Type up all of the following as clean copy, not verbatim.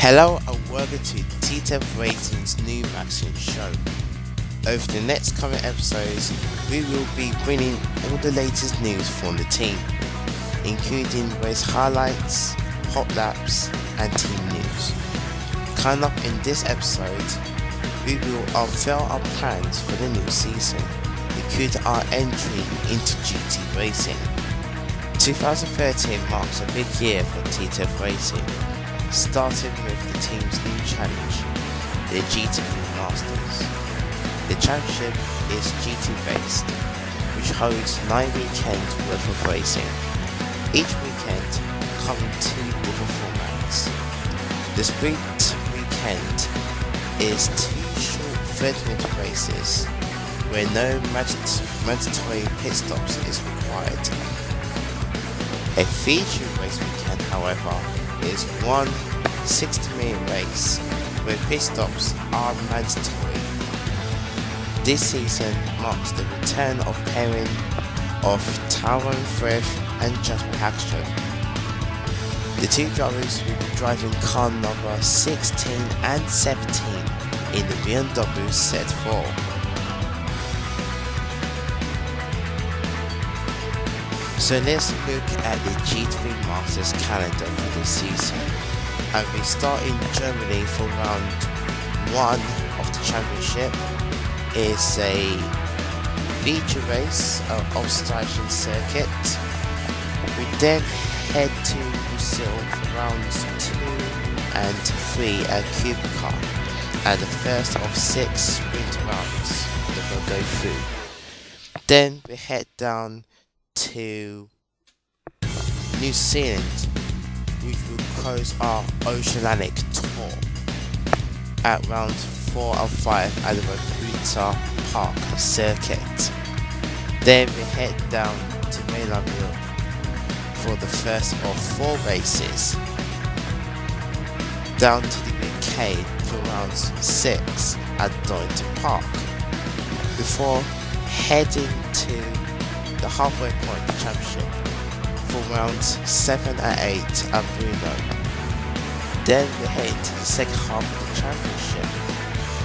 Hello and welcome to TTF Racing's new magazine show. Over the next coming episodes, we will be bringing all the latest news from the team, including race highlights, hot laps and team news. Coming up in this episode, we will unveil our plans for the new season, including our entry into GT Racing. 2013 marks a big year for TTF Racing, starting with the team's new challenge, the GT3 Masters. The championship is GT based, which holds 9 weekends worth of racing, each weekend coming 2 different formats. The sprint weekend is 2 short 30-minute races where no mandatory pit stops is required. A feature race weekend, however, is one 60-minute race where pit stops are mandatory. This season marks the return of pairing of Tyrone Frith and Jasper Hackstrom. The two drivers will be driving car number 16 and 17 in the BMW Z4. So let's look at the GT3 Masters calendar for this season, and we start in Germany for round 1 of the championship. It's a feature race of Obstation circuit. We then head to Brazil for rounds 2 and 3 at Cubica, and the first of 6 sprint rounds that will go through. Then we head down to New Zealand, which will close our Oceanic tour at rounds 4 and 5 at the Maputo Park circuit. Then we head down to mainland Europe for the first of 4 races, down to the UK for rounds 6 at Donington Park, before heading to the halfway point of the championship for rounds 7 and 8 at Brno. Then we head to the second half of the championship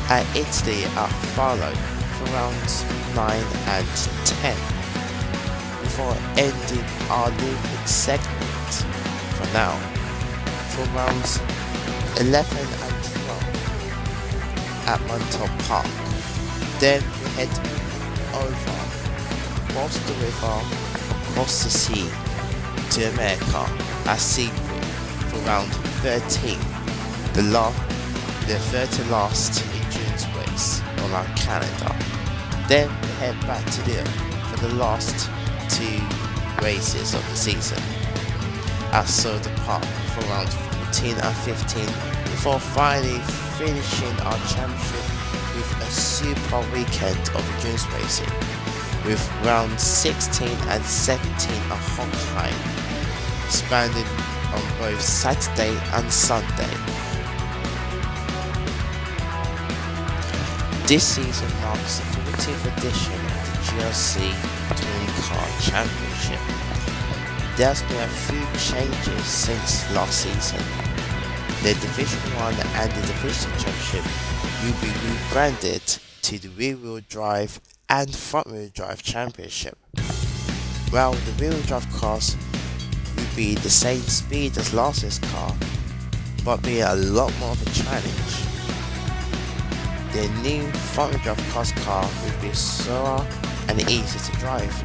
at Italy at Faro for rounds 9 and 10, before ending our Olympic segment for now for rounds 11 and 12 at Montauk Park. Then we head over across the river, across the sea to America at Seabrook for round 13, the third to last endurance race on our calendar. Then we head back to Europe for the last 2 races of the season at Soda Park for round 14 and 15, before finally finishing our championship with a super weekend of endurance racing, with rounds 16 and 17 at Hockenheim, spanning on both Saturday and Sunday. This season marks the 40th edition of the GRC Touring Car Championship. There's been a few changes since last season. The Division 1 and the Division Championship will be rebranded to the rear-wheel drive and front-wheel drive championship. While the rear-wheel drive cars will be the same speed as last year's car, but be a lot more of a challenge. The new front-wheel drive car will be slower and easier to drive,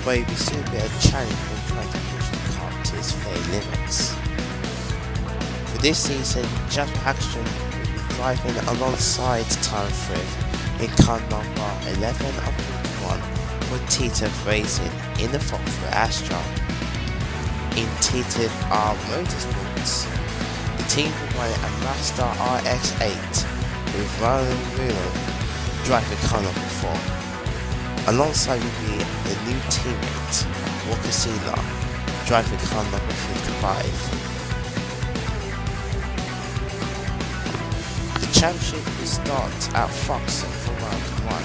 but it will still be a challenge when trying to push the car to its fair limits. For this season, Jasper Hackstrom will be driving alongside Tyrone Frith in car number 11 and 41 for TTF Racing in the Foxwell Astra. In TTF Motorsports, the team will run a Mazda RX-8 with Ryan Wheeler driving car number 4. Alongside will be the new teammate, Walker Sela, driving car number 55. The championship will start at Foxham for round 1,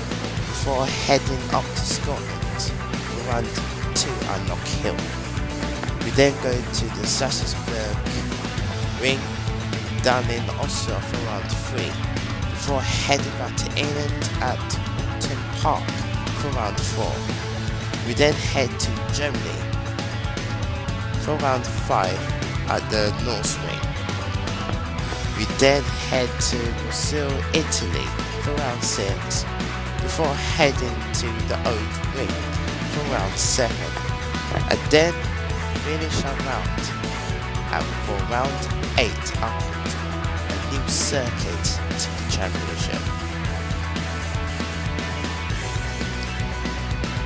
before heading up to Scotland for round 2 at Knock Hill. We then go to the Sassenberg Ring down in Austria for round 3, before heading back to England at Upton Park for round 4. We then head to Germany for round 5 at the Nürburgring. We then head to Brazil, Italy for round 6, before heading to the Old Ring for round 7, and then finish our round for round 8 upward, a new circuit to the championship.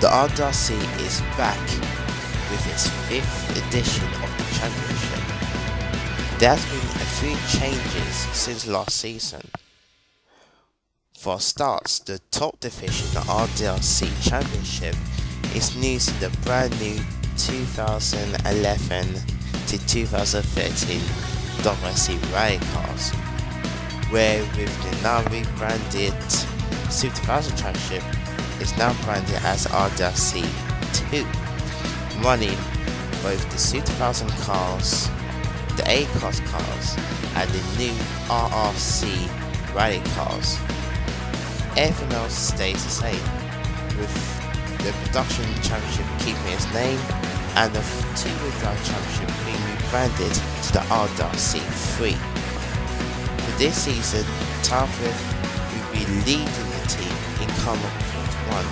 The RDRC is back with its 5th edition of the championship. There has been a few changes since last season. For starts, the top division, the RDRC Championship, is new to the brand new 2011 to 2013 WRC rally cars, where with the now rebranded Super 2000 Championship is now branded as RDRC 2, running both the Super 2000 cars, the A-Class cars, and the new RRC rally cars. Everything else stays the same, with the production championship keeping its name and the two-wheel drive championship being rebranded to the RDRC 3. For this season, Tarfith will be leading the team in Car Formula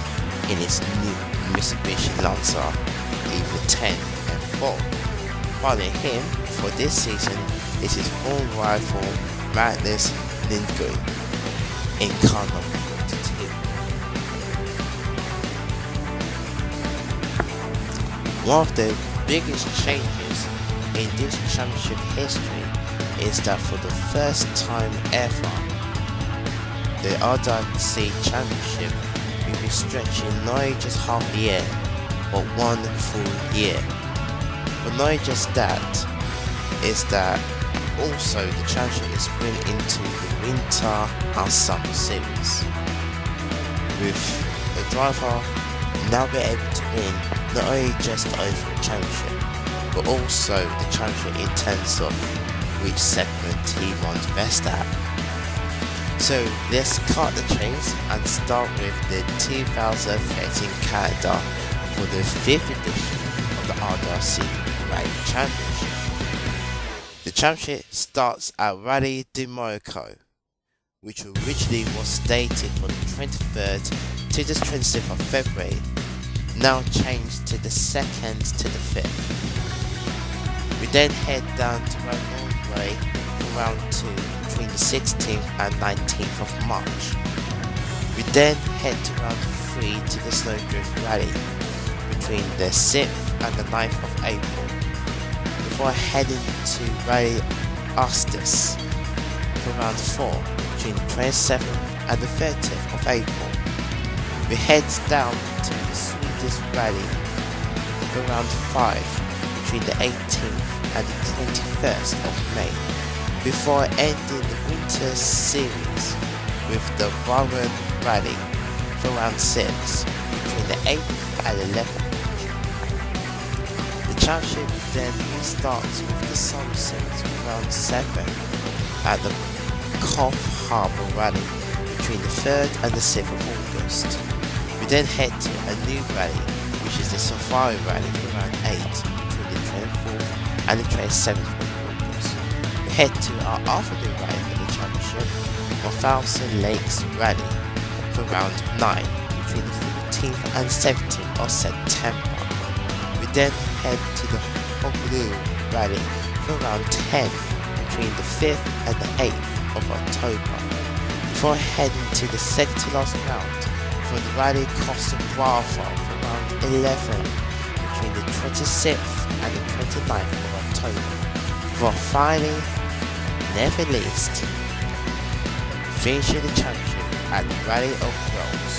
1 in its new Mitsubishi Lancer EV10 M4. Following him for this season is his former rival Magnus Lindgren in Car Number 42. One of the biggest changes in this championship history is that for the first time ever, the RDRC Championship will be stretching not just half a year, but 1 full year. But not just that, is that also the championship is split into the winter and summer series, with the driver now be able to win not only just over the championship, but also the championship in terms of which segment he runs best at. So let's cut the chase and start with the 2013 calendar for the 5th edition of the RDRC Rally Championship. The championship starts at Rally de Monaco, which originally was stated for the 23rd to the 26th of February, now changed to the 2nd to the 5th. We then head down to Norway for round 2 between the 16th and 19th of March. We then head to round 3 to the Snowdrift Rally between the 6th and the 9th of April, before heading to Rally Astus for round 4 between the 27th and the 30th of April. We head down to the Swedish Rally for round 5 between the 18th and the 21st of May, before ending the winter series with the Warren Rally for round 6 between the 8th and 11th. The championship then restarts with the summer series for round 7 at the Coff Harbour Rally between the 3rd and the 6th of August. We then head to a new rally, which is the Safari Rally for round 8 between the 24th and the 27th of August. We head to our afternoon rally for the championship, 1000 Lakes Rally for round 9 between the 15th and 17th of September. We then head to the Honolulu Rally for round 10 between the 5th and the 8th of October, before heading to the second to last round for the Rally Costa Brava for round 11 between the 26th and the 29th of October, before finally, never least, finishing the championship at the Rally of Wales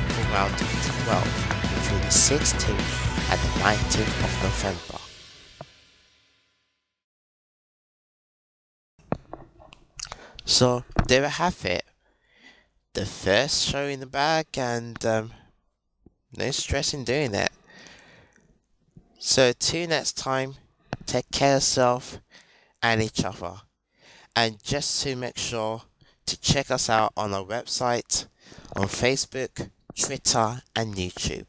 for round 12 between the 16th and the 19th of November. So there we have it, the first show in the bag, and no stress in doing it. So till next time, take care of yourself and each other, And just to make sure to check us out on our website, on Facebook, Twitter and YouTube.